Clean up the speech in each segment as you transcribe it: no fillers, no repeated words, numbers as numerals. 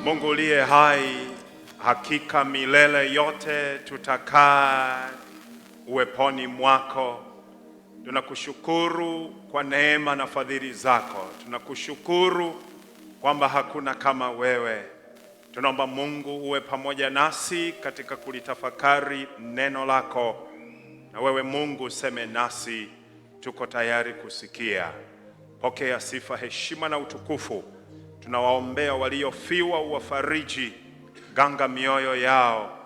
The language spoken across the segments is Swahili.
Mungu uliye hai, hakika milele yote tutakaa uweponi mwako. Tunakushukuru kwa neema na fadhili zako. Tunakushukuru kwamba hakuna kama wewe. Tunaomba Mungu uwe pamoja nasi katika kulitafakari neno lako. Na wewe Mungu useme nasi, tuko tayari kusikia. Pokea sifa, heshima na utukufu. Tunawaombea waliofiwa, uwafariji, ganga mioyo yao.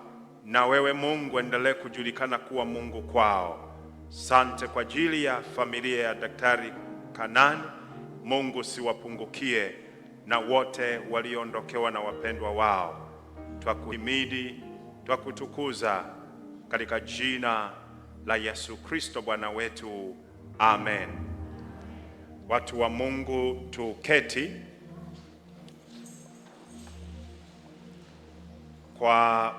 Na wewe Mungu endelee kujulikana kuwa Mungu kwao. Sante kwa ajili ya familia ya Daktari Kanani. Mungu siwapungukie na wote waliondokewa na wapendwa wao. Twakuhimidi, twakutukuza katika jina la Yesu Kristo Bwana wetu. Amen. Watu wa Mungu, tuketi. Kwa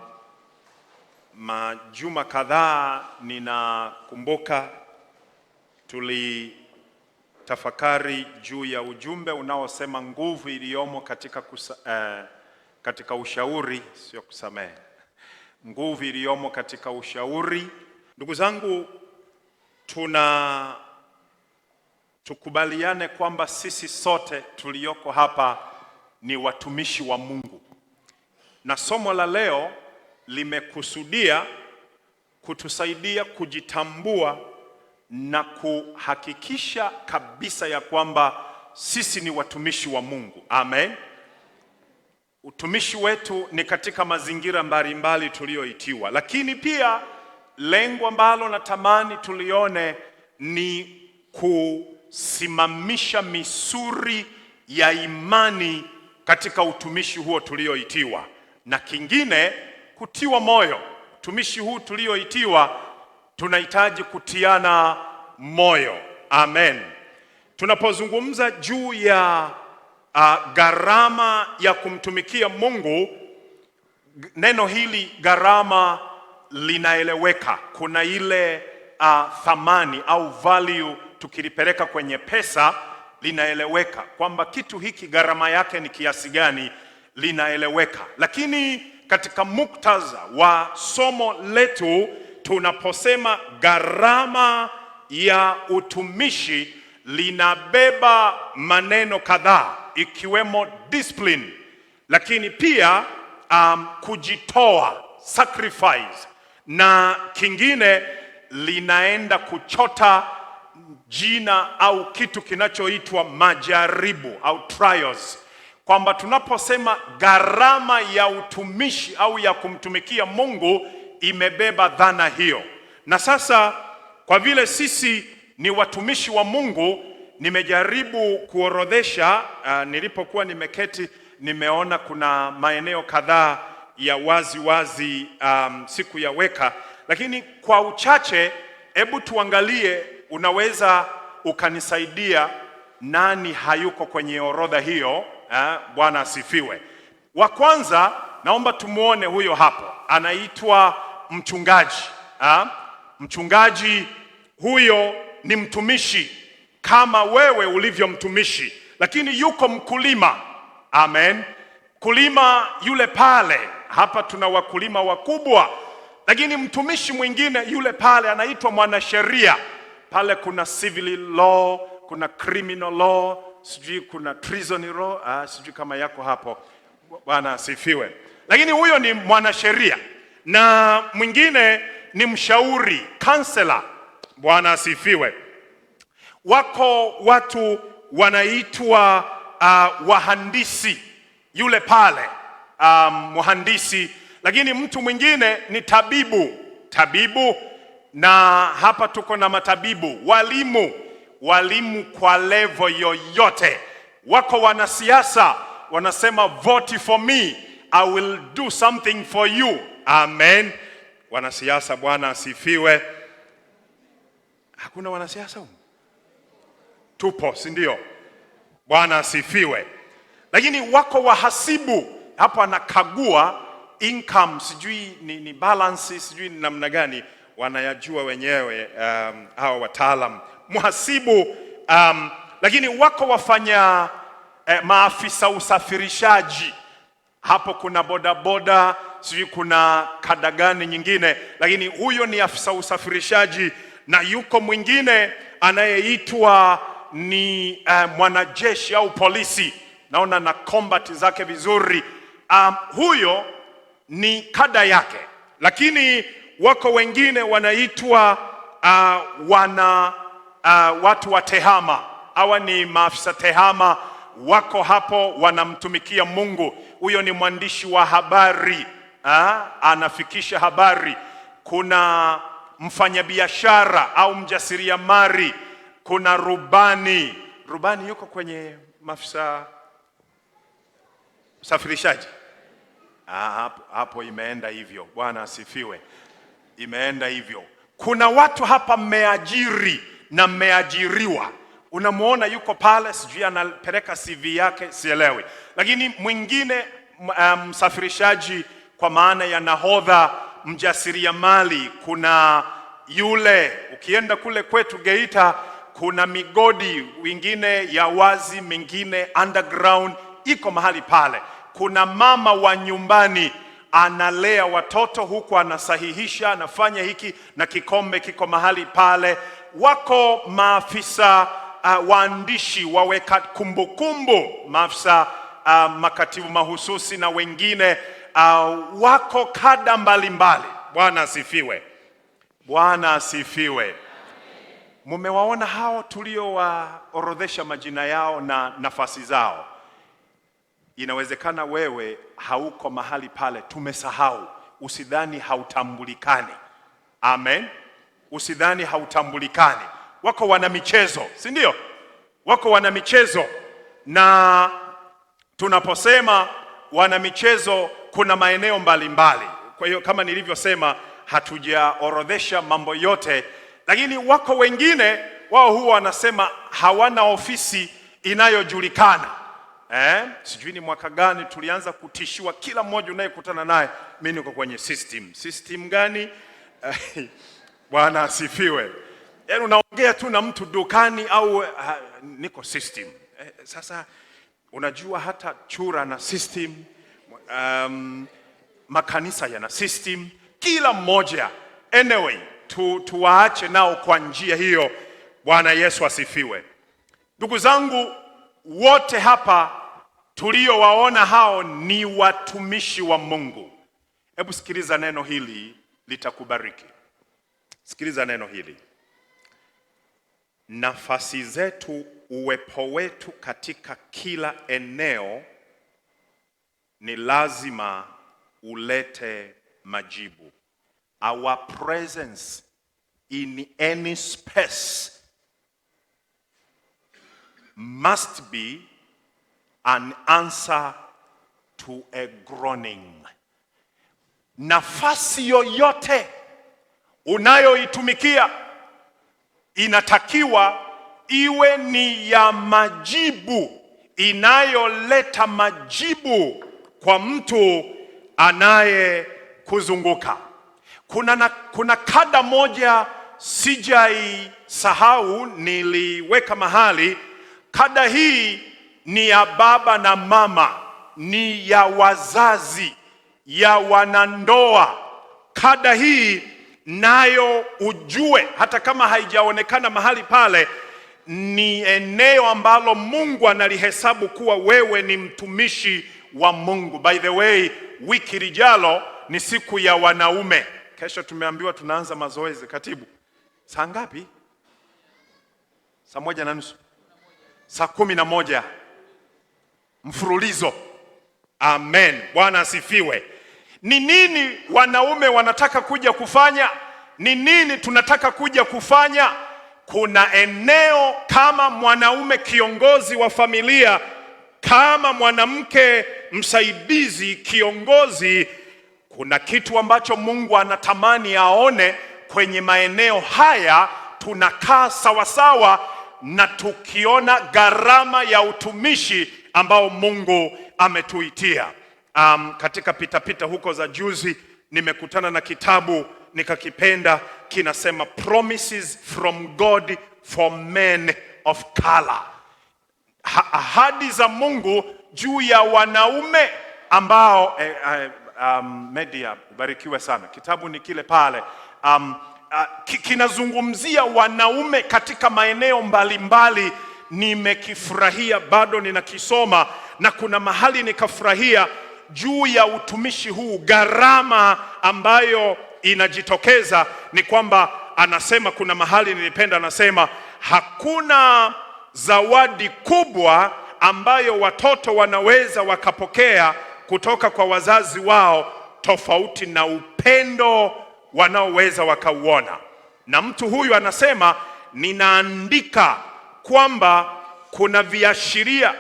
majuma kadhaa ninakumbuka tulitafakari juu ya ujumbe unaosema nguvu iliyomo katika ushauri, sio kusamehe. Nguvu iliyomo katika ushauri. Ndugu zangu, tukubaliane kwamba sisi sote tulioko hapa ni watumishi wa Mungu. Na somo la leo limekusudia kutusaidia kujitambua na kuhakikisha kabisa ya kwamba sisi ni watumishi wa Mungu. Amen. Utumishi wetu ni katika mazingira mbalimbali tulioitiwa, lakini pia lengo ambalo natamani tulione ni kusimamisha misuri ya imani katika utumishi huo tulioitiwa. Na kingine, kutiwa moyo. Utumishi huu tulioitiwa tunahitaji kutiana moyo. Amen. Tunapozungumza juu ya gharama ya kumtumikia Mungu, neno hili gharama linaeleweka. Kuna ile thamani au value, tukilipeleka kwenye pesa linaeleweka kwamba kitu hiki gharama yake ni kiasi gani, linaeleweka. Lakini katika muktadha wa somo letu, tunaposema gharama ya utumishi, linabeba maneno kadhaa ikiwemo discipline, lakini pia kujitoa, sacrifice, na kingine linaenda kuchota jina au kitu kinachoitwa majaribu au trials. Kwamba tunaposema gharama ya utumishi au ya kumtumikia Mungu, imebeba dhana hiyo. Na sasa kwa vile sisi ni watumishi wa Mungu, nimejaribu kuorodhesha. Nilipokuwa nimeketi, nimeona kuna maeneo kadhaa ya wazi siku ya weka, lakini kwa uchache, hebu tuangalie, unaweza ukanisaidia nani hayuko kwenye orodha hiyo. Bwana asifiwe. Wa kwanza naomba tumuone huyo hapo, anaitwa mchungaji. Mchungaji huyo ni mtumishi kama wewe ulivyo mtumishi, lakini yuko mkulima. Amen. Kulima yule pale, hapa tuna wakulima wakubwa, lakini mtumishi mwingine yule pale anaitwa mwanasheria. Pale kuna civil law, kuna criminal law, sijui kuna treason law, sijui kama yako hapo. Bwana asifiwe. Lakini huyo ni mwanasheria. Na mwingine ni mshauri, counselor. Bwana asifiwe. Wako watu wanaitwa wahandisi, yule pale mhandisi. Lakini mtu mwingine ni tabibu, na hapa tuko na matabibu, walimu kwa level yoyote. Wako wanasiasa, wanasema vote for me, I will do something for you. Amen. Wanasiasa, Bwana asifiwe. Hakuna wanasiasa huko? Tupo, si ndio? Bwana asifiwe. Lakini wako wahasibu, hapo anakagua income, sijui ni balance, sijui ni namna gani, wanayajua wenyewe hawa wataalam. Mhasibu, lakini wako wafanya maafisa usafirishaji. hapo kuna bodaboda, sijui kuna kada gani nyingine, lakini huyo ni afisa usafirishaji. Na yuko mwingine anayeitwa ni mwanajeshi au polisi, naona na combat zake vizuri. Huyo ni kada yake. Lakini wako wengine wanaitwa watu wa tehama. Hawa ni maafisa tehama, wako hapo wanamtumikia Mungu. Huyo ni mwandishi wa habari, anafikisha habari. Kuna mfanyabiashara au mjasiriamali, kuna rubani. Rubani yuko kwenye maafisa usafirishaji. Hapo imeenda hivyo. Bwana asifiwe. Imeenda hivyo. Kuna watu hapa mmeajiri na mmeajiriwa. Unamuona yuko pale, sijui anapeleka CV yake, sielewi. Lakini mwingine msafirishaji kwa maana ya nahodha, mjasiriamali. Kuna yule, ukienda kule kwetu Geita, kuna migodi, wengine ya wazi, mengine underground, iko mahali pale. Kuna mama wa nyumbani, analea watoto huku anasahihisha, anafanya hiki, na kikombe kiko mahali pale. Wako maafisa waandishi, waweka kumbukumbu, maafisa makatibu mahususi na wengine, wako kada mbalimbali. Bwana asifiwe. Bwana asifiwe. Mumewaona hao tuliowaorodhesha majina yao na nafasi zao. Inawezekana wewe hauko mahali pale, tumesahau. Usidhani hautambulikani. Amen. Usidhani hautambulikani. Wako wana michezo, si ndio? Wako wana michezo, na tunaposema wana michezo kuna maeneo mbalimbali. Kwa hiyo kama nilivyosema, hatujaorodhesha mambo yote, lakini wako wengine wao huwa wanasema hawana ofisi inayojulikana. Sijui ni mwaka gani tulianza kutishiwa, kila mmoja unayekutana naye, mimi niko kwenye system gani? Bwana asifiwe. Yaani unaongea tu na mtu dukani au niko system. Sasa unajua hata chura na system, makanisa yana system, kila mmoja. Anyway, tuwaache nao kwa njia hiyo. Bwana Yesu asifiwe. Ndugu zangu, wote hapa tuliowaona hao ni watumishi wa Mungu. Hebu sikiliza neno hili, litakubariki. Sikiliza neno hili. Nafasi zetu, uwepo wetu katika kila eneo ni lazima ulete majibu. Our presence in any space must be an answer to a groaning. Nafasi yoyote unayoitumikia inatakiwa iwe ni ya majibu, inayoleta majibu kwa mtu anayekuzunguka. Kuna kada moja sijaisahau, niliweka mahali. Kada hii ni ya baba na mama, ni ya wazazi, ya wanandoa. Kada hii nayo ujue, hata kama haijaonekana mahali pale, ni eneo ambalo Mungu analihesabu kuwa wewe ni mtumishi wa Mungu. By the way, wiki lijalo ni siku ya wanaume. Kesho tumeambiwa tunaanza mazoezi. Katibu, saa ngapi? Saa 1:30. Saa 11. Mfululizo. Amen. Bwana asifiwe. Ni nini wanaume wanataka kuja kufanya? Ni nini tunataka kuja kufanya? Kuna eneo kama mwanaume kiongozi wa familia, kama mwanamke msaidizi kiongozi, kuna kitu ambacho Mungu anatamani aone kwenye maeneo haya. Tunakaa sawasawa na tukiona gharama ya utumishi ambao Mungu ametuitia. Katika pitapita huko za juzi nimekutana na kitabu nikakipenda, kinasema Promises from God for Men of Color. Ahadi za Mungu juu ya wanaume ambao media barikiwe sana, kitabu ni kile pale, kinazungumzia wanaume katika maeneo mbalimbali. Nimekifurahia, bado ninakisoma, na kuna mahali nikafurahia juu ya utumishi huu. Gharama ambayo inajitokeza ni kwamba anasema, kuna mahali nilipenda, anasema hakuna zawadi kubwa ambayo watoto wanaweza wakapokea kutoka kwa wazazi wao tofauti na upendo wanaoweza wakauona. Na mtu huyu anasema, ninaandika kwamba kuna viashiria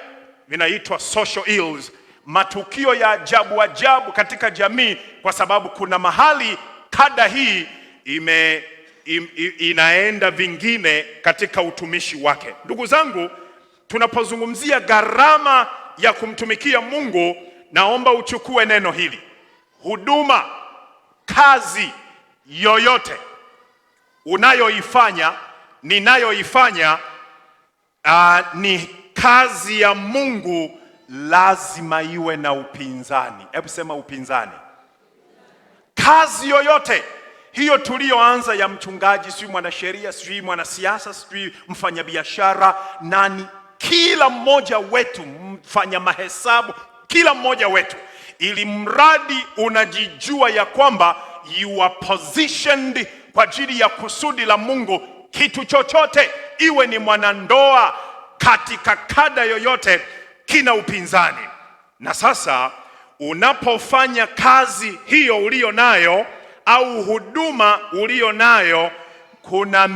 vinaitwa social ills, matukio ya ajabu ajabu katika jamii, kwa sababu kuna mahali kada hii inaenda vingine katika utumishi wake. Ndugu zangu, tunapozungumzia gharama ya kumtumikia Mungu, naomba uchukue neno hili: huduma, kazi yoyote unayoifanya, ninayoifanya, ni kazi ya Mungu, lazima iwe na upinzani. Hebu sema upinzani. Kazi yoyote hiyo tuliyoanza, ya mchungaji, sijui mwanasheria, sijui mwanasiasa, sijui mfanyabiashara, nani, kila mmoja wetu, mfanya mahesabu, kila mmoja wetu, ili mradi unajijua ya kwamba you are positioned kwa ajili ya kusudi la Mungu, kitu chochote, iwe ni mwanandoa, katika kada yoyote, kina upinzani. Na sasa unapofanya kazi hiyo ulio nayo au huduma ulio nayo, kuna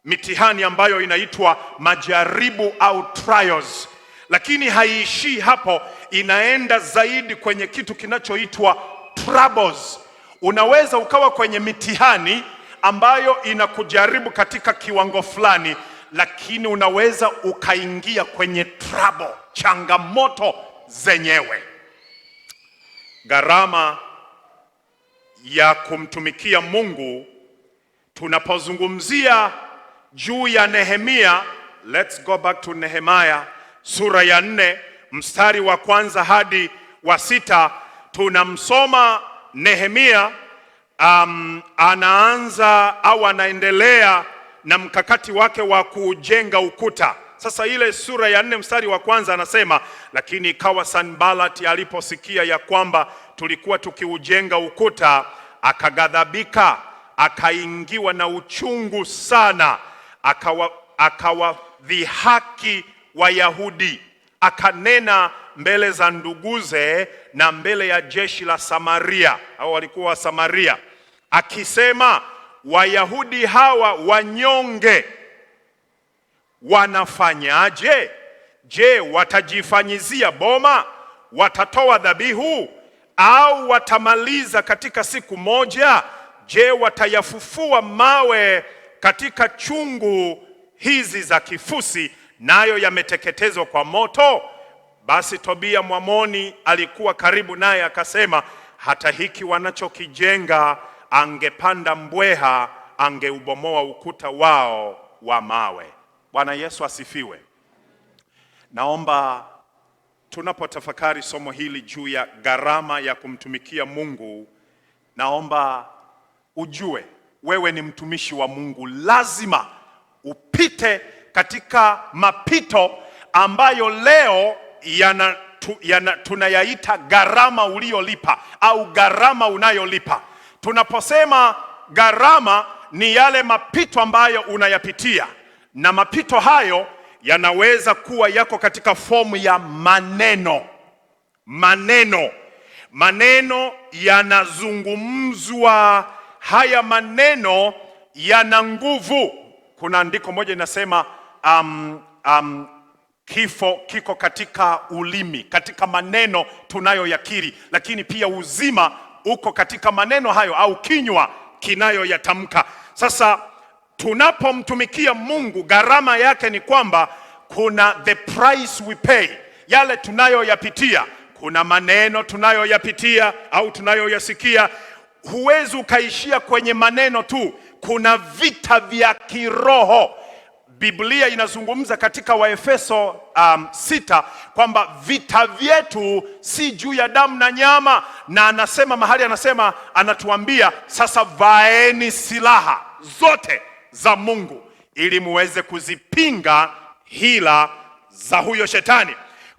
mitihani ambayo inaitwa majaribu au trials. Lakini haiishii hapo, inaenda zaidi kwenye kitu kinachoitwa troubles. Unaweza ukawa kwenye mitihani ambayo inakujaribu katika kiwango fulani, lakini unaweza ukaingia kwenye trouble, changamoto zenyewe. Gharama ya kumtumikia Mungu, tunapozungumzia juu ya Nehemia, let's go back to Nehemiah sura ya 4 mstari wa 1 hadi wa 6. Tunamsoma Nehemia anaanza au anaendelea na mkakati wake wa kujenga ukuta. Sasa ile sura ya 4 mstari wa 1 anasema, lakini ikawa Sanbalati aliposikia ya kwamba tulikuwa tukiujenga ukuta, akaghadhabika, akaingiwa na uchungu sana, akawadhihaki Wayahudi, akanena mbele za nduguze na mbele ya jeshi la Samaria, au walikuwa wa Samaria, akisema, Wayahudi hawa wanyonge wanafanyaje? Je, watajifanyizia boma? Watatoa dhabihu? Au watamaliza katika siku moja? Je, watayafufua mawe katika chungu hizi za kifusi, nayo yameteketezwa kwa moto? Basi Tobia Mwamoni alikuwa karibu naye, akasema, hata hiki wanachokijenga, angepanda mbweha, angeubomoa ukuta wao wa mawe. Bwana Yesu asifiwe. Naomba tunapotafakari somo hili juu ya gharama ya kumtumikia Mungu, naomba ujue wewe ni mtumishi wa Mungu. Lazima upite katika mapito ambayo leo tunayaita gharama uliolipa au gharama unayolipa. Tunaposema gharama, ni yale mapito ambayo unayapitia, na mapito hayo yanaweza kuwa yako katika fomu ya maneno yanazungumzwa. Haya maneno yana nguvu. Kuna andiko moja inasema kifo kiko katika ulimi, katika maneno tunayoyakiri, lakini pia uzima uko katika maneno hayo au kinywa kinayoyatamka. Sasa tunapomtumikia Mungu, gharama yake ni kwamba kuna the price we pay, yale tunayoyapitia. Kuna maneno tunayoyapitia au tunayoyasikia. Huwezi ukaishia kwenye maneno tu, kuna vita vya kiroho, Biblia inazungumza katika Waefeso 6 kwamba vita vyetu si juu ya damu na nyama, na anasema mahali, anatuambia sasa vaeni silaha zote za Mungu ili muweze kuzipinga hila za huyo shetani.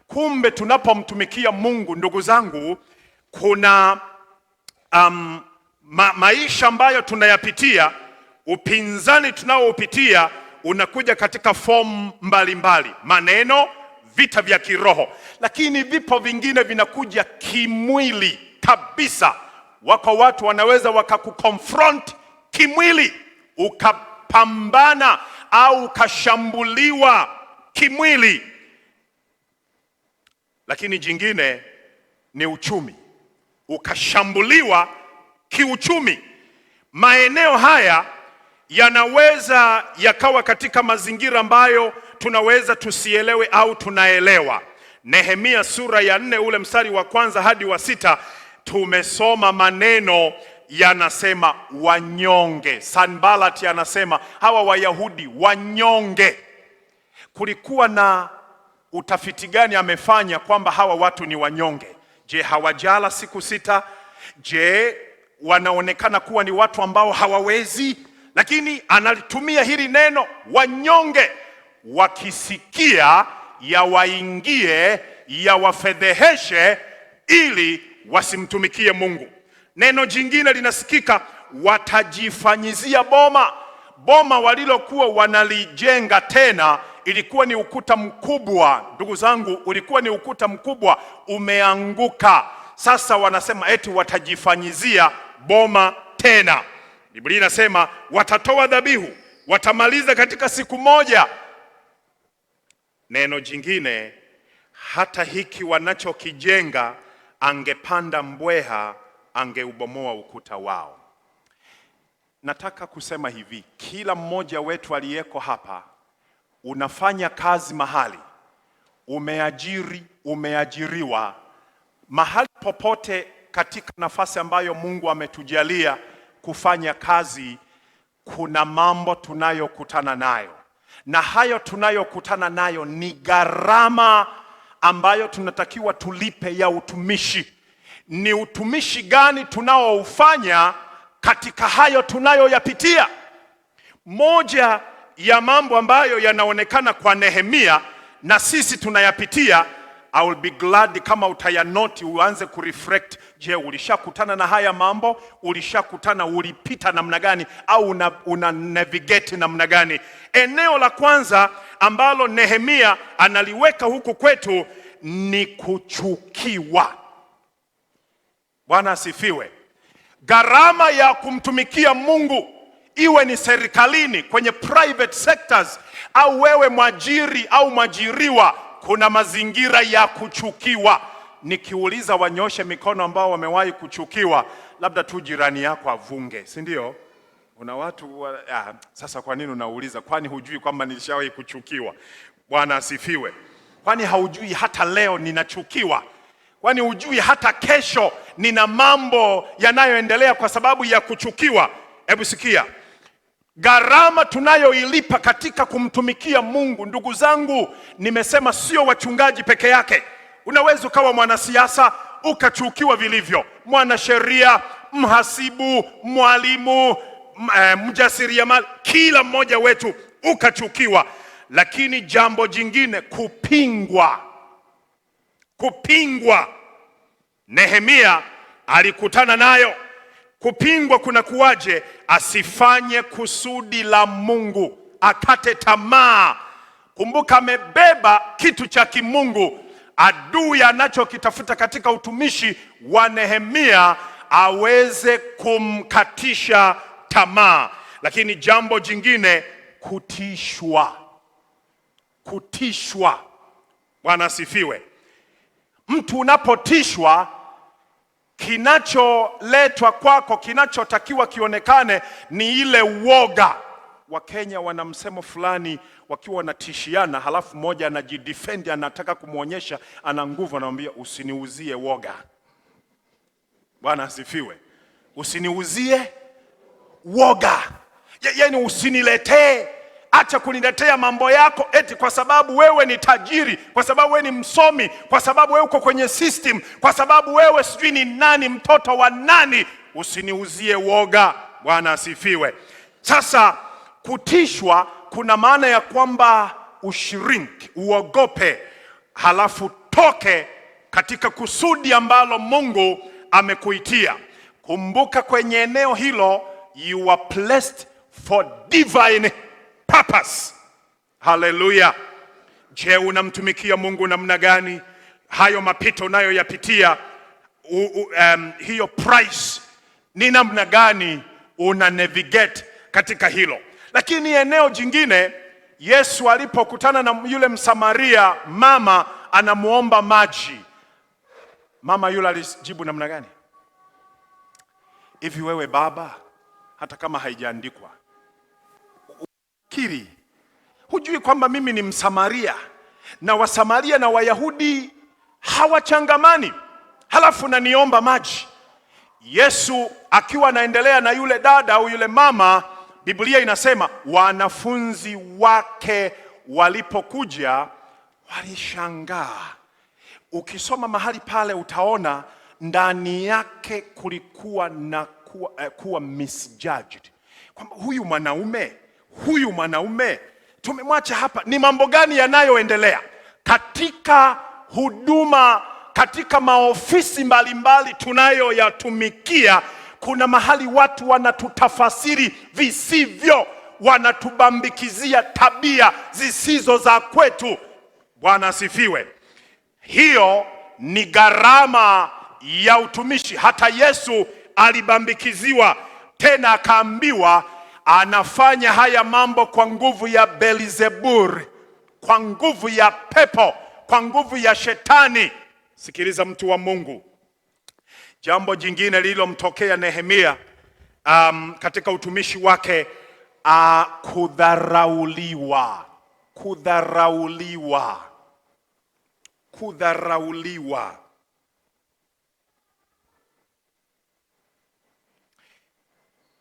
Kumbe tunapomtumikia Mungu, ndugu zangu, kuna maisha ambayo tunayapitia, upinzani tunaoupitia unakuja katika fomu mbalimbali, maneno, vita vya kiroho, lakini vipo vingine vinakuja kimwili kabisa. Wako watu wanaweza wakakuconfront kimwili, ukapambana au ukashambuliwa kimwili. Lakini jingine ni uchumi, ukashambuliwa kiuchumi. Maeneo haya yanaweza yakawa katika mazingira ambayo tunaweza tusielewe au tunaelewa. Nehemia sura ya 4 ule mstari wa 1 hadi wa 6 tumesoma maneno yanasema wanyonge. Sanballat anasema hawa Wayahudi wanyonge. Kulikuwa na utafiti gani amefanya kwamba hawa watu ni wanyonge? Je, hawajala siku 6? Je, wanaonekana kuwa ni watu ambao hawawezi? Lakini analitumia hili neno wanyonge, wakisikia yawaingie, yawafedheheshe ili wasimtumikie Mungu. Neno jingine linasikika, watajifanyizia boma. Boma walilokuwa wanalijenga tena ilikuwa ni ukuta mkubwa, ndugu zangu, ulikuwa ni ukuta mkubwa umeanguka. Sasa wanasema eti watajifanyizia boma tena. Biblia inasema watatoa dhabihu, watamaliza katika siku moja. Neno jingine, hata hiki wanachokijenga, angepanda mbweha angeubomoa ukuta wao. Nataka kusema hivi, kila mmoja wetu aliyeko hapa, unafanya kazi mahali, umeajiriwa mahali popote, katika nafasi ambayo Mungu ametujalia kufanya kazi, kuna mambo tunayokutana nayo, na hayo tunayokutana nayo ni gharama ambayo tunatakiwa tulipe ya utumishi. Ni utumishi gani tunaoufanya katika hayo tunayoyapitia? Moja ya mambo ambayo yanaonekana kwa Nehemia na sisi tunayapitia, I will be glad kama utayanoti, uanze kureflect. Je, ulishakutana na haya mambo? Ulishakutana, ulipita namna gani? Au una navigate namna gani? Eneo la kwanza ambalo Nehemia analiweka huku kwetu ni kuchukiwa. Bwana asifiwe. Gharama ya kumtumikia Mungu, iwe ni serikalini, kwenye private sectors, au wewe mwajiri au mwajiriwa, kuna mazingira ya kuchukiwa. Nikiuliza wanyoshe mikono ambao wamewahi kuchukiwa, labda tu jirani yako avunge, si ndio? Una watu sasa kwa nini unauliza? Kwani hujui kwamba nilishawahi kuchukiwa? Bwana asifiwe. Kwani haujui hata leo ninachukiwa? Kwani hujui hata kesho nina mambo yanayoendelea kwa sababu ya kuchukiwa? Hebu sikia, gharama tunayoilipa katika kumtumikia Mungu. Ndugu zangu, nimesema sio wachungaji peke yake. Unaweza ukawa mwanasiasa ukachukiwa vilivyo, mwanasheria, mhasibu, mwalimu, mjasiriamali, kila mmoja wetu ukachukiwa. Lakini jambo jingine, kupingwa. Nehemia alikutana nayo. Kupingwa kuna kuwaje? Asifanye kusudi la Mungu, akate tamaa. Kumbuka, amebeba kitu cha kimungu. Adui anachokitafuta katika utumishi wa Nehemia aweze kumkatisha tamaa. Lakini jambo jingine, kutishwa. Bwana asifiwe. Mtu unapotishwa, kinacholetwa kwako, kinachotakiwa kionekane ni ile uoga. Wakenya wana msemo fulani, wakiwa wanatishiana, halafu mmoja anajidefend, anataka kumuonyesha ana nguvu, anamwambia usiniuzie woga. Bwana asifiwe. Usiniuzie woga, yaani usiniletee Acha kuniletea mambo yako eti kwa sababu wewe ni tajiri, kwa sababu wewe ni msomi, kwa sababu wewe uko kwenye system, kwa sababu wewe sijui ni nani, mtoto wa nani. Usiniuzie woga. Bwana asifiwe. Sasa kutishwa kuna maana ya kwamba ushiriki, uogope, halafu toke katika kusudi ambalo Mungu amekuitia. Kumbuka kwenye eneo hilo, you are placed for divine purpose. Haleluya. Je, unamtumikia Mungu namna gani? Hayo mapito unayoyapitia, hiyo price ni namna gani una navigate katika hilo? Lakini eneo jingine, Yesu alipokutana na yule Msamaria, mama anamuomba maji. Mama yule alijibu namna gani? Hivi wewe baba, hata kama haijaandikwa, kiri, hujui kwamba mimi ni Msamaria na Wasamaria na Wayahudi hawachangamani, halafu naniomba maji? Yesu akiwa anaendelea na yule dada au yule mama, Biblia inasema wanafunzi wake walipokuja walishangaa. Ukisoma mahali pale utaona ndani yake kulikuwa na kuwa misjudged, kwamba huyu mwanaume tumemwacha hapa, ni mambo gani yanayoendelea katika huduma, katika maofisi mbalimbali tunayoyatumikia? Kuna mahali watu wanatutafasiri visivyo, wanatubambikizia tabia zisizo za kwetu. Bwana asifiwe. Hiyo ni gharama ya utumishi. Hata Yesu alibambikiziwa, tena akaambiwa anafanya haya mambo kwa nguvu ya Beelzebul, kwa nguvu ya pepo, kwa nguvu ya shetani. Sikiliza mtu wa Mungu, jambo jingine lililomtokea Nehemia katika utumishi wake, kudharauliwa.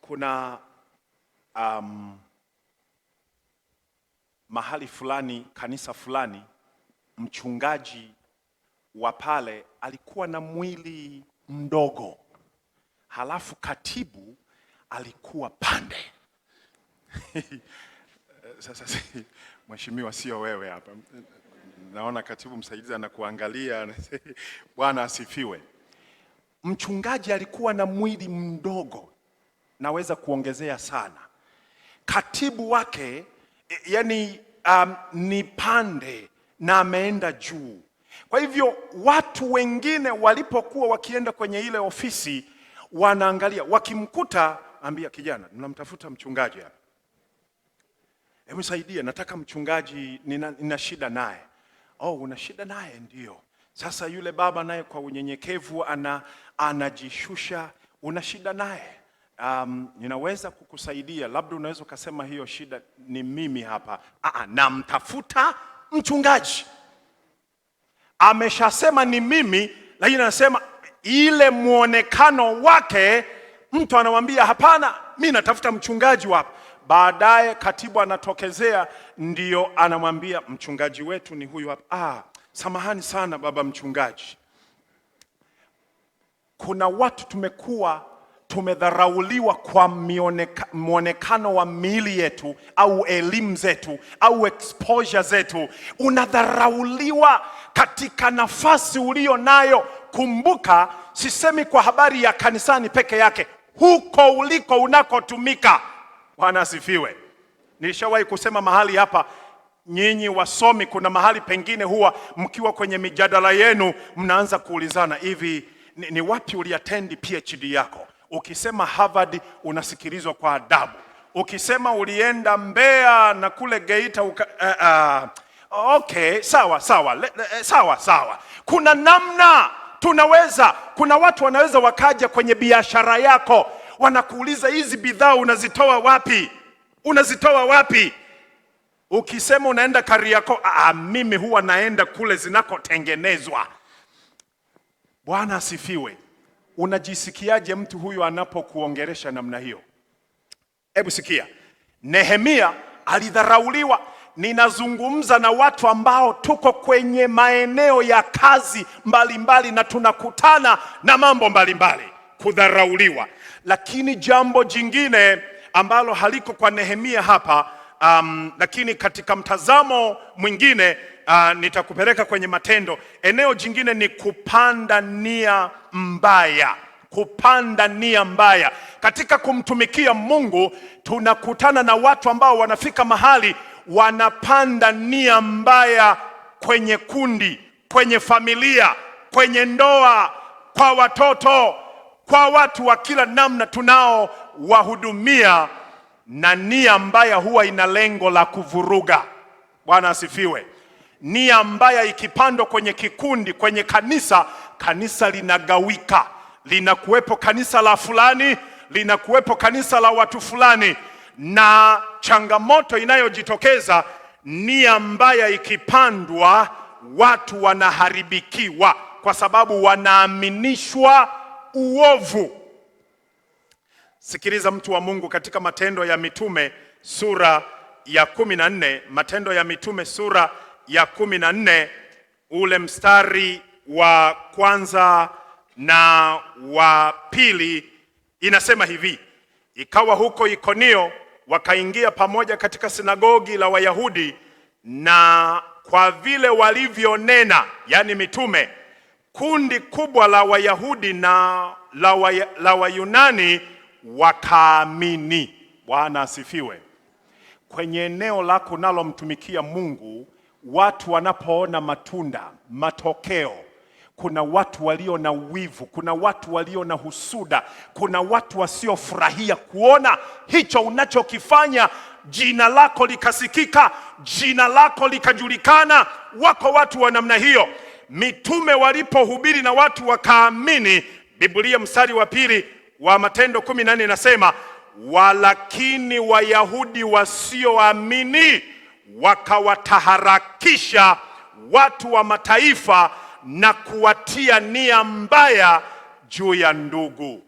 Kuna mahali fulani, kanisa fulani, mchungaji wa pale alikuwa na mwili mdogo, halafu katibu alikuwa pande. Sasa mheshimiwa, sio wewe hapa, naona katibu msaidizi anakuangalia. Bwana asifiwe. Mchungaji alikuwa na mwili mdogo, naweza kuongezea sana. Katibu wake ni pande na ameenda juu. Kwa hivyo watu wengine walipokuwa wakienda kwenye ile ofisi, wanaangalia, wakimkuta, ambia kijana, ninamtafuta mchungaji hapa, hebu saidia, nataka mchungaji, nina shida naye. Oh, una shida naye? Ndio. Sasa yule baba naye kwa unyenyekevu anajishusha, una shida naye, ninaweza kukusaidia, labda unaweza ukasema hiyo shida ni mimi hapa. Namtafuta mchungaji. Ameshasema ni mimi, lakini anasema ile muonekano wake, mtu anamwambia hapana, mimi natafuta mchungaji wapi. Baadaye katibu anatokezea, ndio anamwambia mchungaji wetu ni huyu hapa. Samahani sana baba mchungaji. Kuna watu tumedharauliwa kwa muonekano wa miili yetu au elimu zetu au exposure zetu. Unadharauliwa katika nafasi ulio nayo. Kumbuka, sisemi kwa habari ya kanisani peke yake, huko uliko unakotumika. Bwana asifiwe. Nilishawahi kusema mahali hapa, nyinyi wasomi, kuna mahali pengine huwa mkiwa kwenye mijadala yenu mnaanza kuulizana, hivi ni wapi uliatendi PhD yako? Ukisema Harvard unasikilizwa kwa adabu. Ukisema ulienda Mbeya na kule Geita okay, sawa. Kuna namna kuna watu wanaweza wakaja kwenye biashara yako, wanakuuliza hizi bidhaa unazitoa wapi? Ukisema unaenda Kariakoo, mimi huwa naenda kule zinakotengenezwa. Bwana asifiwe. Unajisikiaje mtu huyu anapokuongeresha namna hiyo? Hebu sikia. Nehemia alidharauliwa. Ninazungumza na watu ambao tuko kwenye maeneo ya kazi mbalimbali na tunakutana na mambo mbalimbali, kudharauliwa. Lakini jambo jingine ambalo haliko kwa Nehemia hapa, lakini katika mtazamo mwingine nitakupeleka kwenye Matendo. Eneo jingine ni kupanda nia mbaya. Kupanda nia mbaya katika kumtumikia Mungu, tunakutana na watu ambao wanafika mahali wanapanda nia mbaya kwenye kundi, kwenye familia, kwenye ndoa, kwa watoto, kwa watu wa kila namna tunao wahudumia, na nia mbaya huwa ina lengo la kuvuruga. Bwana asifiwe. Nia mbaya ikipandwa kwenye kikundi, kwenye kanisa, kanisa linagawika. Linakuwepo kanisa la fulani, linakuwepo kanisa la watu fulani, na changamoto inayojitokeza, nia mbaya ikipandwa, watu wanaharibikiwa kwa sababu wanaaminishwa uovu. Sikiliza mtu wa Mungu, katika Matendo ya Mitume sura ya 14, Matendo ya Mitume sura ya 14, ule mstari wa kwanza na wa pili, inasema hivi: ikawa huko Ikonio wakaingia pamoja katika sinagogi la Wayahudi, na kwa vile walivyonena, yani mitume, kundi kubwa la Wayahudi na la Wayunani wakaamini. Bwana asifiwe. Kwenye eneo lako nalomtumikia Mungu, watu wanapoona matunda, matokeo, kuna watu walio na wivu, kuna watu walio na husuda, kuna watu wasiofurahia kuona hicho unachokifanya jina lako likasikika, jina lako likajulikana. Wako watu wa namna hiyo. Mitume walipohubiri na watu wakaamini, Biblia mstari wa pili wa Matendo 14 inasema, walakini Wayahudi wasioamini wakawataharakisha watu wa mataifa na kuwatia nia mbaya juu ya ndugu.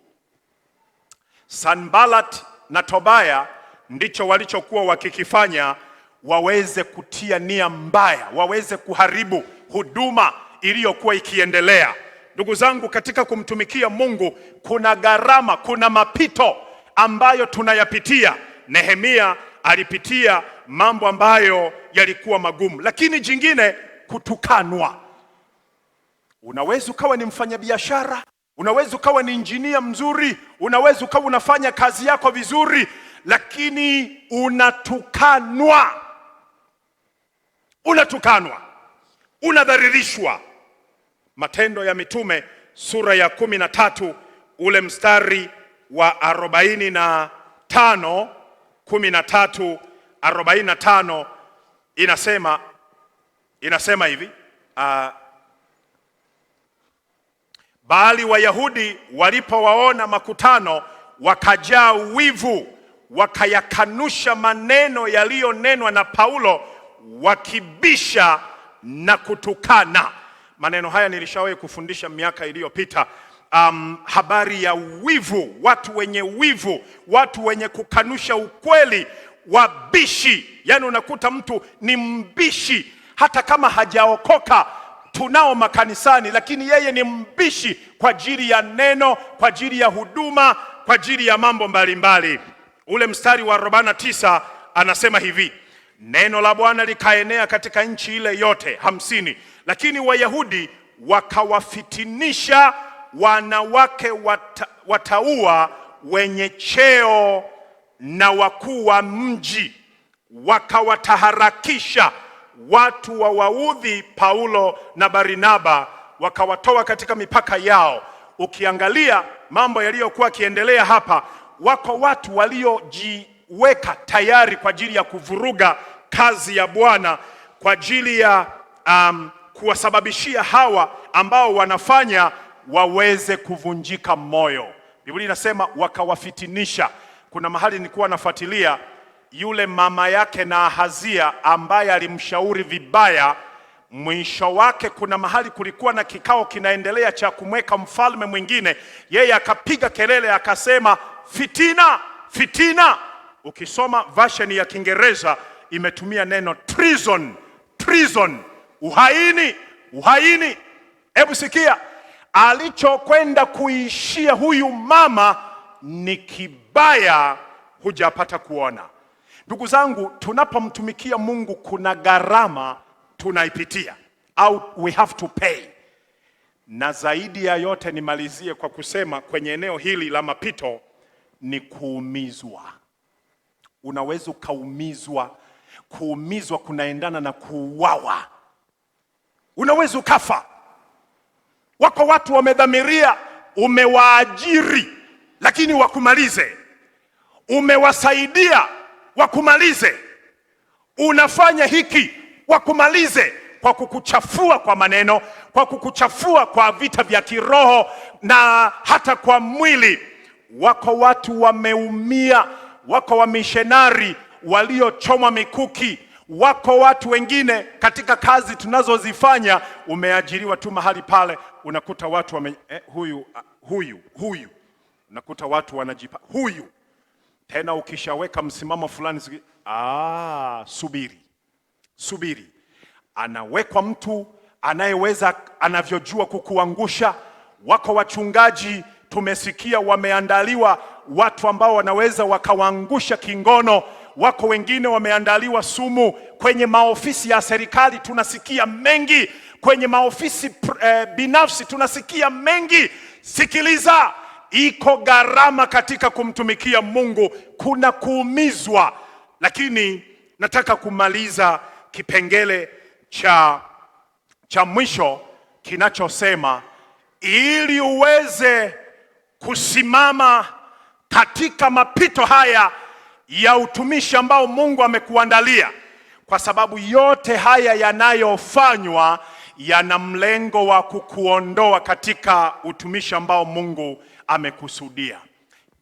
Sanbalat na Tobaya ndicho walichokuwa wakikifanya, waweze kutia nia mbaya, waweze kuharibu huduma iliyokuwa ikiendelea. Ndugu zangu, katika kumtumikia Mungu kuna gharama, kuna mapito ambayo tunayapitia. Nehemia alipitia mambo ambayo yalikuwa magumu. Lakini jingine, kutukanwa. Unaweza ukawa ni mfanyabiashara, unaweza ukawa ni injinia mzuri, unaweza ukawa unafanya kazi yako vizuri, lakini unatukanwa, unadhalilishwa. Matendo ya Mitume sura ya 13 ule mstari wa 45, 13:45 inasema hivi: bali Wayahudi walipowaona makutano wakajaa wivu, wakayakanusha maneno yaliyonenwa na Paulo, wakibisha na kutukana. Maneno haya nilishawahi kufundisha miaka iliyopita, habari ya wivu, watu wenye wivu, watu wenye kukanusha ukweli, wabishi. Yani unakuta mtu ni mbishi hata kama hajaokoka. Tunao makanisani, lakini yeye ni mbishi kwa ajili ya neno, kwa ajili ya huduma, kwa ajili ya mambo mbalimbali. Ule mstari wa 49 anasema hivi: neno la Bwana likaenea katika nchi ile yote 50, lakini Wayahudi wakawafitinisha wanawake wataua wenye cheo na wakuu wa mji, wakawataharakisha watu wawaudhi Paulo na Barnaba, wakawatoa katika mipaka yao. Ukiangalia mambo yaliyokuwa kiendelea hapa, wako watu waliojiweka tayari kwa ajili ya kuvuruga kazi ya Bwana, kwa ajili ya kuwasababishia hawa ambao wanafanya waweze kuvunjika moyo. Biblia inasema wakawafitinisha. Kuna mahali nilikuwa nafuatilia yule mama yake na Ahazia ambaye alimshauri vibaya, mwisho wake kuna mahali kulikuwa na kikao kinaendelea cha kumweka mfalme mwingine, yeye akapiga kelele akasema, fitina, fitina. Ukisoma version ya Kiingereza imetumia neno treason, treason, uhaini, uhaini. Hebu sikia, alichokwenda kuishia huyu mama ni kibaya hujapata kuona. Ndugu zangu, tunapomtumikia Mungu kuna gharama tunaipitia, au we have to pay. Na zaidi ya yote nimalizie kwa kusema kwenye eneo hili la mapito ni kuumizwa. Unaweza ukaumizwa. Kuumizwa kunaendana na kuuawa. Unaweza ukafa. Wako watu wamedhamiria, umewaajiri lakini wakumalize. Umewasaidia wakumalize. Unafanya hiki wakumalize, kwa kukuchafua kwa maneno, kwa kukuchafua kwa vita vya kiroho na hata kwa mwili. Wako watu wameumia, wako wamishenari waliochoma mikuki, wako watu wengine katika kazi tunazozifanya. Umeajiriwa tu mahali pale, unakuta watu huyu unakuta watu wanajipa huyu. Tena ukishaweka msimamo fulani, subiri. Anawekwa mtu anayeweza, anavyojua kukuangusha. Wako wachungaji tumesikia wameandaliwa watu ambao wanaweza wakawaangusha kingono. Wako wengine wameandaliwa sumu. Kwenye maofisi ya serikali tunasikia mengi, kwenye maofisi binafsi tunasikia mengi. Sikiliza, iko gharama katika kumtumikia Mungu, kuna kuumizwa. Lakini nataka kumaliza kipengele cha mwisho kinachosema, ili uweze kusimama katika mapito haya ya utumishi ambao Mungu amekuandalia, kwa sababu yote haya yanayofanywa yana mlengo wa kukuondoa katika utumishi ambao Mungu amekusudia.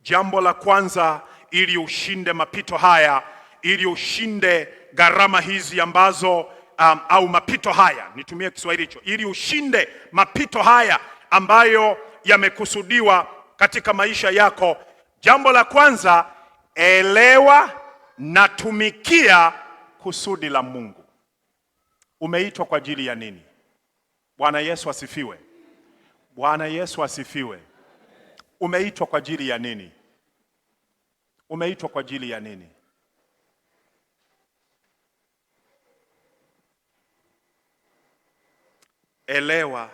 Jambo la kwanza, ili ushinde mapito haya, ili ushinde gharama hizi ambazo au mapito haya, nitumie Kiswahili hicho, ili ushinde mapito haya ambayo yamekusudiwa katika maisha yako. Jambo la kwanza, elewa na tumikia kusudi la Mungu. Umeitwa kwa ajili ya nini? Bwana Yesu asifiwe. Bwana Yesu asifiwe. Umeitwa kwa ajili ya nini? Umeitwa kwa ajili ya nini? Elewa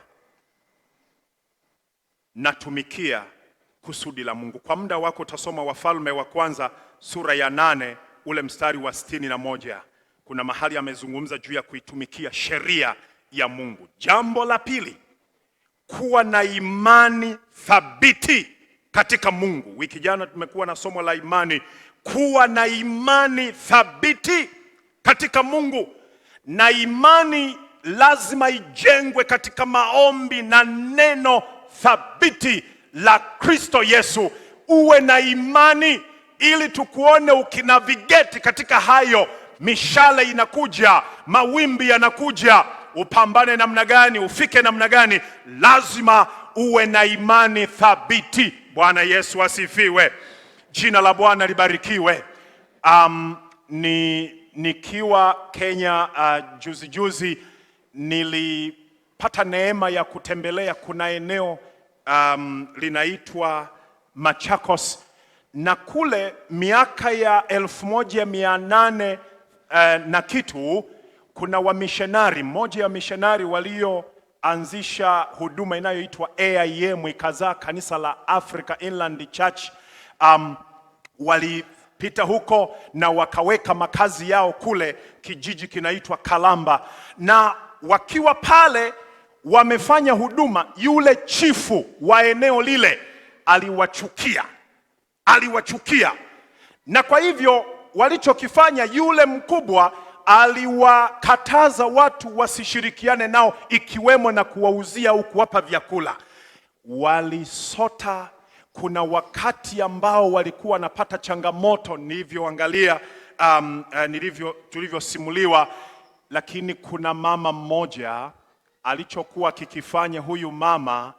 na tumikia kusudi la Mungu. Kwa muda wako utasoma Wafalme wa Kwanza sura ya 8 ule mstari wa 61. Kuna mahali amezungumza juu ya kuitumikia sheria ya Mungu. Jambo la pili, kuwa na imani thabiti katika Mungu. Wiki jana tumekuwa na somo la imani. Kuwa na imani thabiti katika Mungu, na imani lazima ijengwe katika maombi na neno thabiti la Kristo Yesu. Uwe na imani ili tukuone ukinavigeti katika hayo. Mishale inakuja, mawimbi yanakuja, upambane namna gani, ufike namna gani, lazima uwe na imani thabiti. Bwana Yesu asifiwe. Jina la Bwana libarikiwe. Nikiwa Kenya juzi nilipata neema ya kutembelea, kuna eneo linaitwa Machakos, na kule miaka ya 1800 na kitu, kuna wamishenari, mmoja ya mishenari walioanzisha huduma inayoitwa AIM, ikazaa kanisa la Africa Inland Church. Walipita huko na wakaweka makazi yao kule kijiji kinaitwa Kalamba, na wakiwa pale wamefanya huduma, yule chifu wa eneo lile aliwachukia, na kwa hivyo walichokifanya, yule mkubwa aliwakataza watu wasishirikiane nao, ikiwemo na kuwauzia au kuwapa vyakula. Walisota. Kuna wakati ambao walikuwa wanapata changamoto, nilivyoangalia tulivyosimuliwa, lakini kuna mama mmoja alichokuwa kikifanya. Huyu mama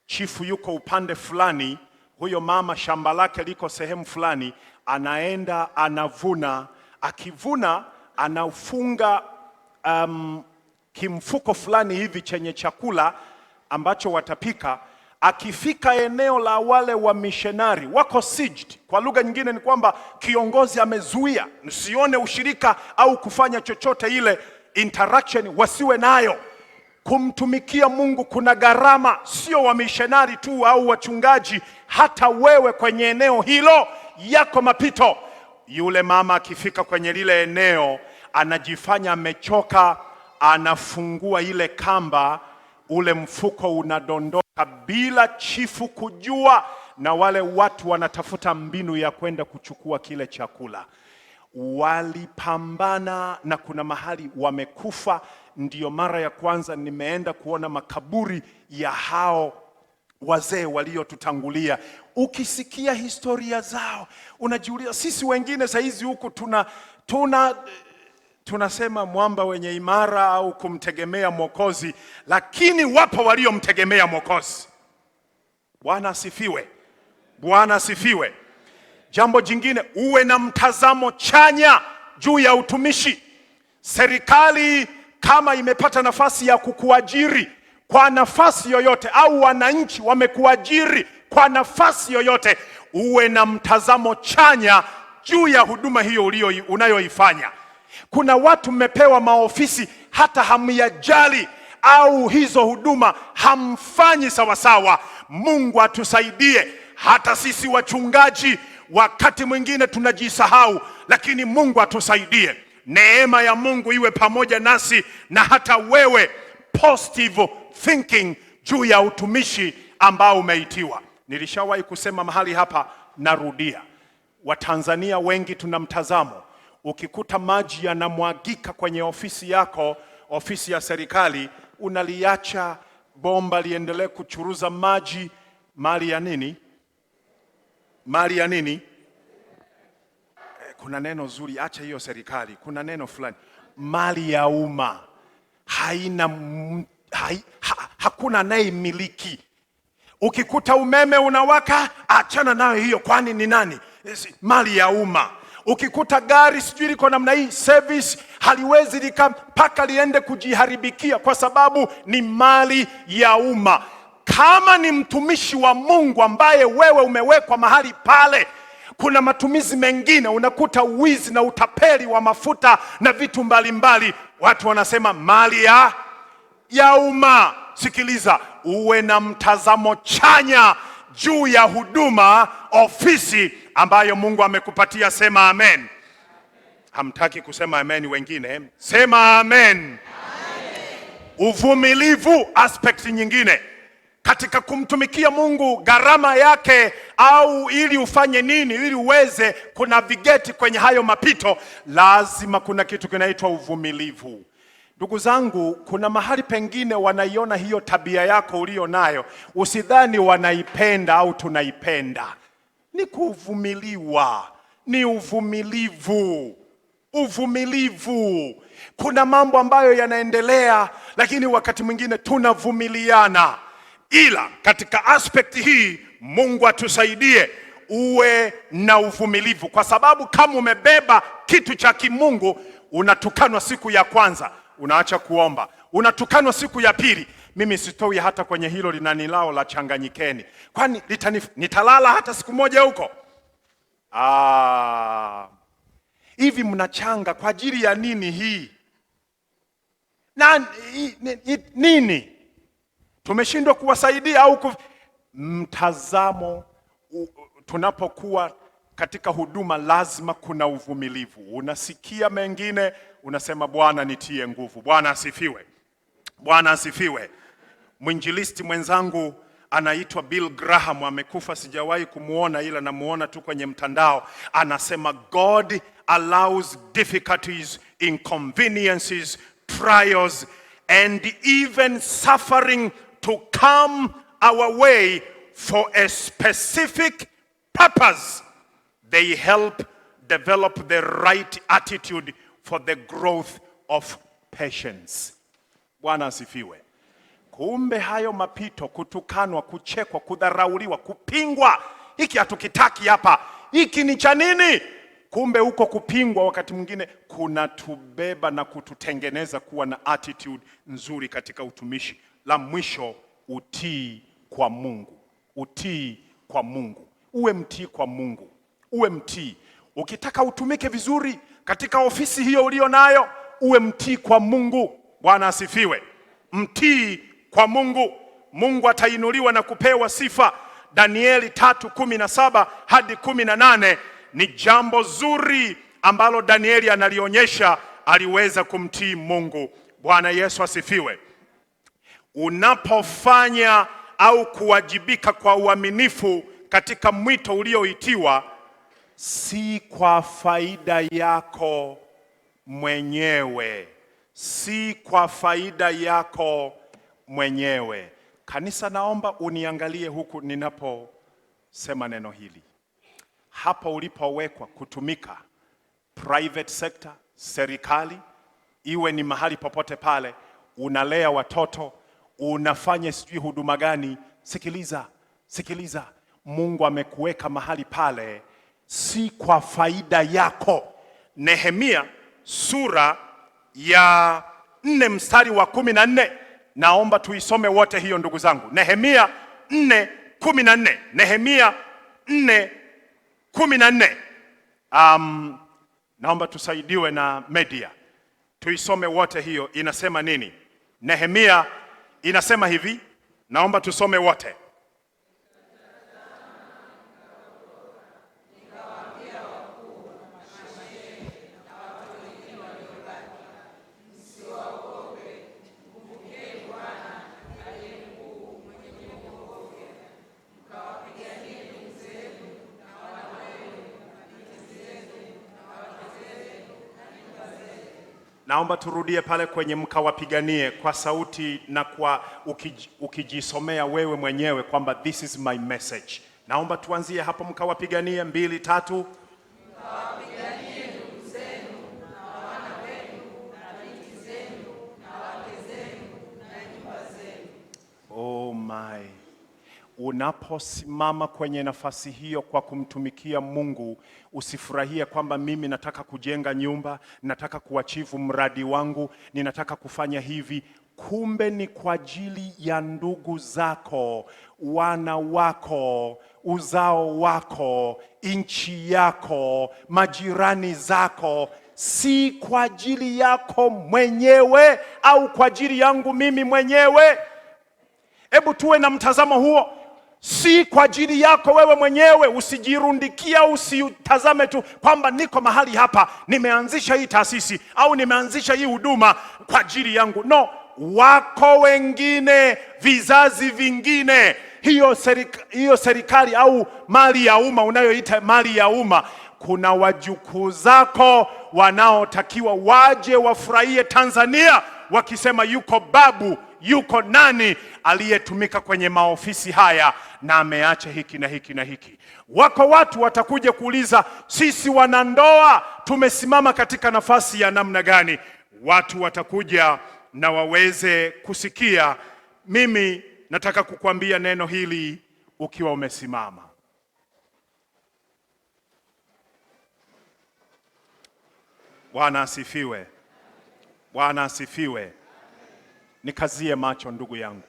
chifu yuko upande fulani, Huyo mama shamba lake liko sehemu fulani, anaenda anavuna, akivuna anafunga kimfuko fulani hivi chenye chakula ambacho watapika. Akifika eneo la wale wa missionary wako sieged, kwa lugha nyingine ni kwamba kiongozi amezuia usione ushirika au kufanya chochote, ile interaction wasiwe nayo. Kumtumikia Mungu kuna gharama, sio wa missionary tu au wachungaji, hata wewe kwenye eneo hilo yako mapito. Yule mama akifika kwenye lile eneo anajifanya amechoka, anafungua ile kamba, ule mfuko unadondoka bila chifu kujua, na wale watu wanatafuta mbinu ya kwenda kuchukua kile chakula. Walipambana na kuna mahali wamekufa. Ndiyo mara ya kwanza nimeenda kuona makaburi ya hao wazee waliotutangulia. Ukisikia historia zao unajiuliza, sisi wengine saizi huku tunasema mwamba wenye imara au kumtegemea Mwokozi, lakini wapo waliomtegemea Mwokozi. Bwana asifiwe. Bwana asifiwe. Jambo jingine, uwe na mtazamo chanya juu ya utumishi. Serikali kama imepata nafasi ya kukuajiri kwa nafasi yoyote, au wananchi wamekuajiri kwa nafasi yoyote, uwe na mtazamo chanya juu ya huduma hiyo unayoifanya. Kuna watu mmepewa maofisi hata hamyajali, au hizo huduma hamfanyi sawasawa. Mungu atusaidie. Hata sisi wachungaji wakati mwingine tunajisahau, lakini Mungu atusaidie. Neema ya Mungu iwe pamoja nasi, na hata wewe positive thinking juu ya utumishi ambao umeitiwa. Nilishawahi kusema mahali hapa, narudia. Watanzania wengi tuna mtazamo, ukikuta maji yanamwagika kwenye ofisi yako, ofisi ya serikali, unaliacha bomba liendelee kuchuruza maji. Mali ya nini? Mali ya nini? Kuna neno zuri, acha hiyo serikali, kuna neno fulani, mali ya umma. Hakuna anayemiliki. Ukikuta umeme unawaka, achana nayo hiyo, kwani ni nani? Mali ya umma. Ukikuta gari sijui liko namna hii, service, haliwezi mpaka liende kujiharibikia, kwa sababu ni mali ya umma. Kama ni mtumishi wa Mungu ambaye wewe umewekwa mahali pale, kuna matumizi mengine, unakuta uwizi na utapeli wa mafuta na vitu mbalimbali, watu wanasema mali ya umma. Sikiliza, uwe na mtazamo chanya juu ya huduma, ofisi ambayo Mungu amekupatia. Sema amen. Hamtaki kusema amen wengine, sema amen, amen. Uvumilivu, aspect nyingine katika kumtumikia Mungu, gharama yake, au ili ufanye nini ili uweze kunavigeti kwenye hayo mapito, lazima kuna kitu kinaitwa uvumilivu. Ndugu zangu, kuna mahali pengine wanaiona hiyo tabia yako ulio nayo, usidhani wanaipenda au tunaipenda. Ni kuvumiliwa, ni uvumilivu. Uvumilivu. Kuna mambo ambayo yanaendelea, lakini wakati mwingine tunavumiliana. Ila katika aspect hii Mungu atusaidie uwe na uvumilivu, kwa sababu kama umebeba kitu cha kimungu, unatukanwa siku ya kwanza, unaacha kuomba. Unatukanwa siku ya pili, mimi sitoi hata kwenye hilo linanilao la changanyikeni, kwani nitalala hata siku moja huko? Hivi mnachanga kwa ajili ya nini hii? Nini? Tumeshindwa kuwasaidia au mtazamo. Tunapokuwa katika huduma lazima kuna uvumilivu. Unasikia mengine, unasema Bwana nitie nguvu. Bwana asifiwe. Bwana asifiwe. Mwinjilisti mwenzangu anaitwa Bill Graham, amekufa, sijawahi kumuona ila namuona tu kwenye mtandao. Anasema God allows difficulties, inconveniences, trials and even suffering to come our way for a specific purpose. They help develop the right attitude for the growth of patience. Bwana asifiwe. Kumbe hayo mapito, kutukanwa, kuchekwa, kudharauliwa, kupingwa, hiki hatukitaki hapa, hiki ni cha nini? Kumbe huko kupingwa wakati mwingine kunatubeba na kututengeneza kuwa na attitude nzuri katika utumishi. La mwisho, utii kwa Mungu. Utii kwa Mungu. Uwe mtii kwa Mungu. Uwe mtii. Ukitaka utumike vizuri katika ofisi hiyo ulio nayo, uwe mtii kwa Mungu. Bwana asifiwe. Mtii kwa Mungu. Mungu atainuliwa na kupewa sifa. Danieli 3:17 hadi 18 ni jambo zuri ambalo Danieli analionyesha aliweza kumtii Mungu. Bwana Yesu asifiwe. Unapofanya au kuwajibika kwa uaminifu katika mwito ulioitiwa, si kwa faida yako mwenyewe, si kwa faida yako mwenyewe. Kanisa, naomba uniangalie huku ninaposema neno hili. Hapa ulipowekwa kutumika, private sector, serikali, iwe ni mahali popote pale, unalea watoto, unafanya sijui huduma gani, sikiliza. Mungu amekuweka mahali pale si kwa faida yako. Nehemia sura ya 4 mstari wa 14. Naomba tuisome wote hiyo ndugu zangu. Nehemia 4:14. Nehemia 4:14. Naomba tusaidiwe na media. Tuisome wote hiyo, inasema nini? Nehemia inasema hivi, naomba tusome wote. Naomba turudie pale kwenye mkawapiganie kwa sauti na kwa ukijisomea wewe mwenyewe kwamba this is my message. Naomba tuanzie hapo, mkawapiganie 2, 3. Mkawapiganie ndugu zenu na wana wenu na binti zenu na wake zenu na nyumba zenu. Oh my. Unaposimama kwenye nafasi hiyo kwa kumtumikia Mungu, usifurahie kwamba mimi nataka kujenga nyumba, nataka kuachivu mradi wangu, ninataka kufanya hivi. Kumbe ni kwa ajili ya ndugu zako, wana wako, uzao wako, nchi yako, majirani zako, si kwa ajili yako mwenyewe au kwa ajili yangu mimi mwenyewe. Hebu tuwe na mtazamo huo. Si kwa ajili yako wewe mwenyewe. Usijirundikia, usitazame tu kwamba niko mahali hapa, nimeanzisha hii taasisi au nimeanzisha hii huduma kwa ajili yangu. No, wako wengine, vizazi vingine. Hiyo serikali au mali ya umma unayoita mali ya umma, kuna wajukuu zako wanaotakiwa waje wafurahie Tanzania wakisema yuko babu, yuko nani aliyetumika kwenye maofisi haya na ameacha hiki na hiki na hiki. Wako watu watakuja kuuliza, sisi wanandoa tumesimama katika nafasi ya namna gani? Watu watakuja na waweze kusikia. Mimi nataka kukuambia neno hili ukiwa umesimama. Bwana asifiwe. Bwana asifiwe. Nikazie macho ndugu yangu.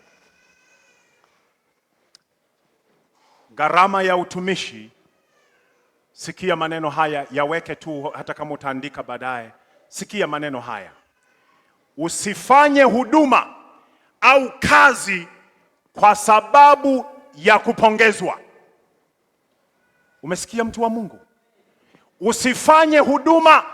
Gharama ya utumishi, sikia maneno haya, yaweke tu hata kama utaandika baadaye. Sikia maneno haya. Usifanye huduma au kazi kwa sababu ya kupongezwa. Umesikia mtu wa Mungu? Usifanye huduma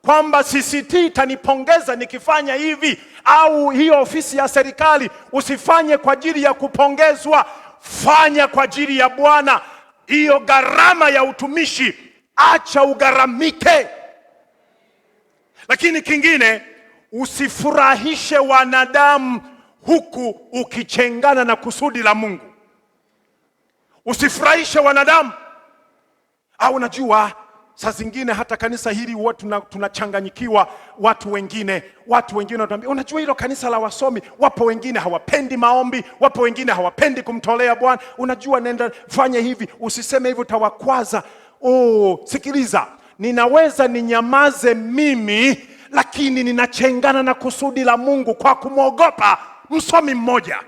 kwamba CCT itanipongeza nikifanya hivi, au hiyo ofisi ya serikali. Usifanye kwa ajili ya kupongezwa, fanya kwa ajili ya Bwana. Hiyo gharama ya utumishi acha ugharamike. Lakini kingine, usifurahishe wanadamu huku ukichengana na kusudi la Mungu. Usifurahishe wanadamu. Au unajua Saa zingine hata kanisa hili huwa tunachanganyikiwa. Watu wengine wanatuambia, unajua hilo kanisa la wasomi, wapo wengine hawapendi maombi, wapo wengine hawapendi kumtolea Bwana. Unajua, nenda fanya hivi, usiseme hivyo utawakwaza. Sikiliza, ninaweza ninyamaze mimi, lakini ninachengana na kusudi la Mungu kwa kumwogopa msomi mmoja.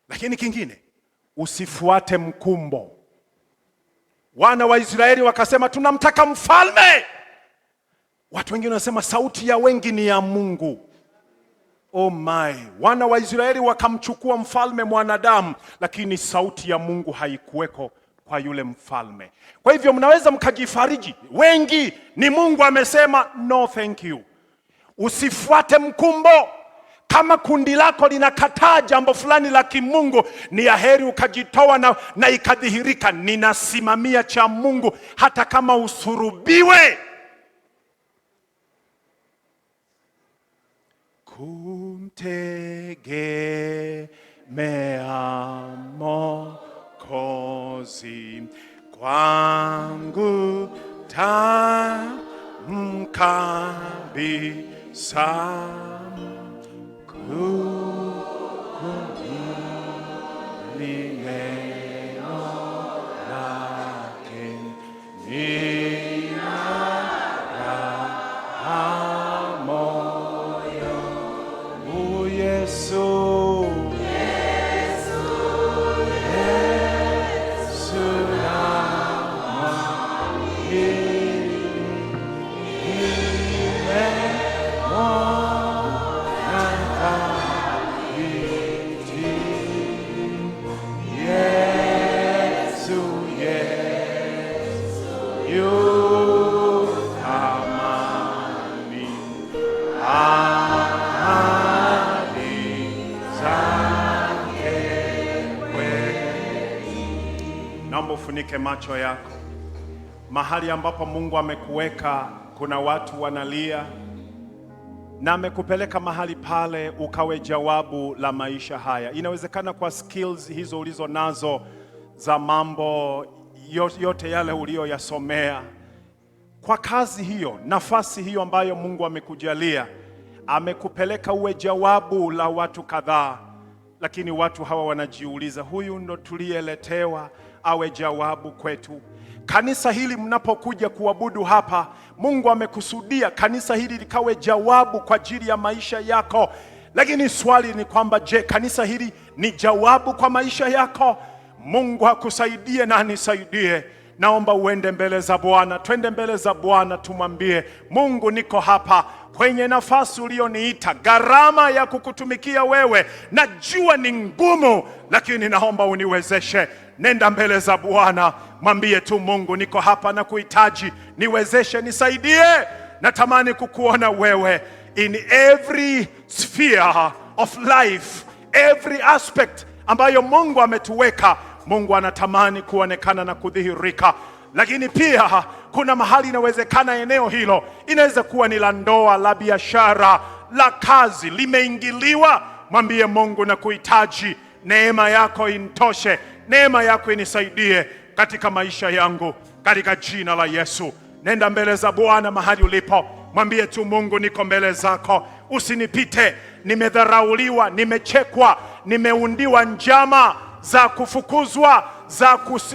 Lakini kingine, usifuate mkumbo. Wana wa Israeli wakasema tunamtaka mfalme. Watu wengine wanasema sauti ya wengi ni ya Mungu. Oh my. Wana wa Israeli wakamchukua mfalme mwanadamu, lakini sauti ya Mungu haikuweko kwa yule mfalme. Kwa hivyo mnaweza mkajifariji, wengi ni Mungu amesema no thank you. Usifuate mkumbo. Kama kundi lako linakataa jambo fulani la kimungu, ni aheri ukajitoa na ikadhihirika, ninasimamia cha Mungu hata kama usurubiwe. Kumtegemea Mwokozi kwangu tamu kabisa. Naomba ufunike macho yako. Mahali ambapo Mungu amekuweka kuna watu wanalia, na amekupeleka mahali pale ukawe jawabu la maisha haya. Inawezekana kwa skills hizo ulizo nazo za mambo yote yale uliyoyasomea, kwa kazi hiyo, nafasi hiyo ambayo Mungu amekujalia, amekupeleka uwe jawabu la watu kadhaa. Lakini watu hawa wanajiuliza, huyu ndo tuliyeletewa awe jawabu kwetu? Kanisa hili mnapokuja kuabudu hapa, Mungu amekusudia kanisa hili likawe jawabu kwa ajili ya maisha yako. Lakini swali ni kwamba, je, kanisa hili ni jawabu kwa maisha yako? Mungu akusaidie na anisaidie. Naomba uende mbele za Bwana, twende mbele za Bwana, tumwambie Mungu, niko hapa kwenye nafasi ulioniita, gharama ya kukutumikia wewe najua ni ngumu, lakini naomba uniwezeshe. Nenda mbele za Bwana, mwambie tu Mungu, niko hapa na kuhitaji, niwezeshe, nisaidie. Natamani kukuona wewe in every sphere of life, every aspect ambayo Mungu ametuweka. Mungu anatamani kuonekana na kudhihirika. Lakini pia kuna mahali inawezekana eneo hilo inaweza kuwa ni la ndoa, la biashara, la kazi, limeingiliwa. Mwambie Mungu, na kuhitaji, neema yako intoshe, neema yako inisaidie katika maisha yangu, katika jina la Yesu. Nenda mbele za Bwana mahali ulipo, mwambie tu Mungu, niko mbele zako, usinipite. Nimedharauliwa, nimechekwa, nimeundiwa njama za kufukuzwa,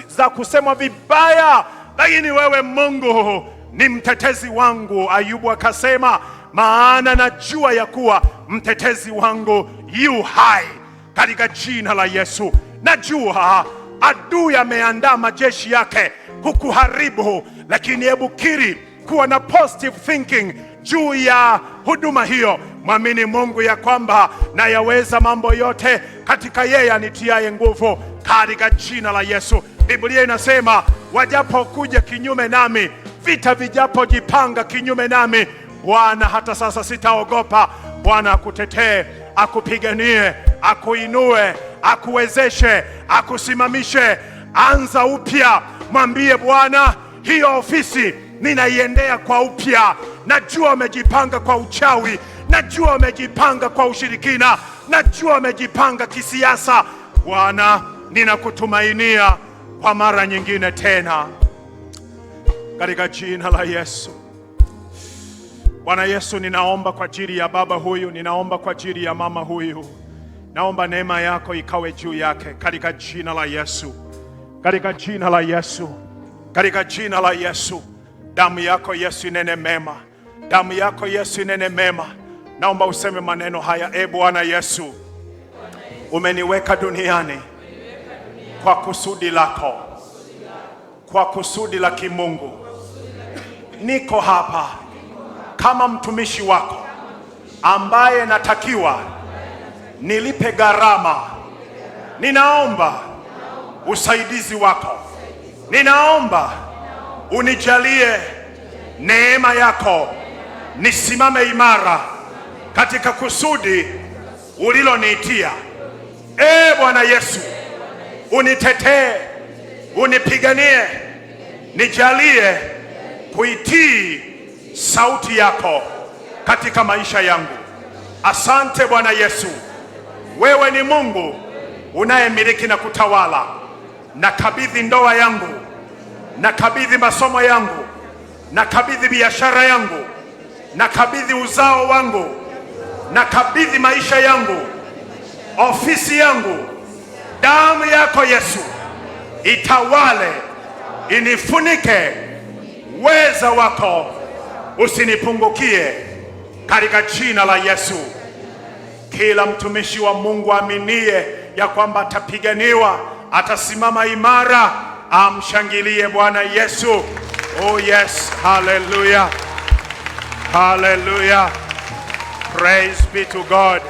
za kusemwa vibaya, lakini wewe Mungu ni mtetezi wangu. Ayubu akasema, maana najua ya kuwa mtetezi wangu yu hai. Katika jina la Yesu, najua adui ameandaa majeshi yake kukuharibu, lakini hebu kiri kuwa na positive thinking juu ya huduma hiyo. Mwamini Mungu ya kwamba nayaweza mambo yote katika yeye anitiaye nguvu, katika jina la Yesu. Biblia inasema, wajapokuja kinyume nami, vita vijapojipanga kinyume nami, Bwana hata sasa sitaogopa. Bwana akutetee, akupiganie, akuinue, akuwezeshe, akusimamishe. Anza upya, mwambie Bwana, hiyo ofisi ninaiendea kwa upya. Najua wamejipanga kwa uchawi, najua wamejipanga kwa ushirikina, najua wamejipanga kisiasa. Bwana, ninakutumainia kwa mara nyingine tena katika jina la Yesu. Bwana Yesu, ninaomba kwa ajili ya baba huyu, ninaomba kwa ajili ya mama huyu. Naomba neema yako ikawe juu yake katika jina la Yesu, katika jina la Yesu, katika jina la Yesu. Damu yako Yesu inene mema, damu yako Yesu inene mema. Naomba useme maneno haya: Bwana Yesu, umeniweka duniani kwa kusudi lako, kwa kusudi la kimungu. Niko hapa kama mtumishi wako ambaye natakiwa nilipe gharama. Ninaomba usaidizi wako, ninaomba unijalie neema yako, nisimame imara katika kusudi uliloniitia. Bwana Yesu, unitetee, unipiganie, nijalie kuitii sauti yako katika maisha yangu. Asante Bwana Yesu, wewe ni Mungu unayemiliki na kutawala. Nakabidhi ndoa yangu, nakabidhi masomo yangu, nakabidhi biashara yangu, nakabidhi uzao wangu, nakabidhi maisha yangu, ofisi yangu. Damu yako Yesu itawale, inifunike, uweza wako usinipungukie katika jina la Yesu. Kila mtumishi wa Mungu aminie ya kwamba atapiganiwa, atasimama imara, amshangilie Bwana Yesu. Oh yes, hallelujah, hallelujah, praise be to God.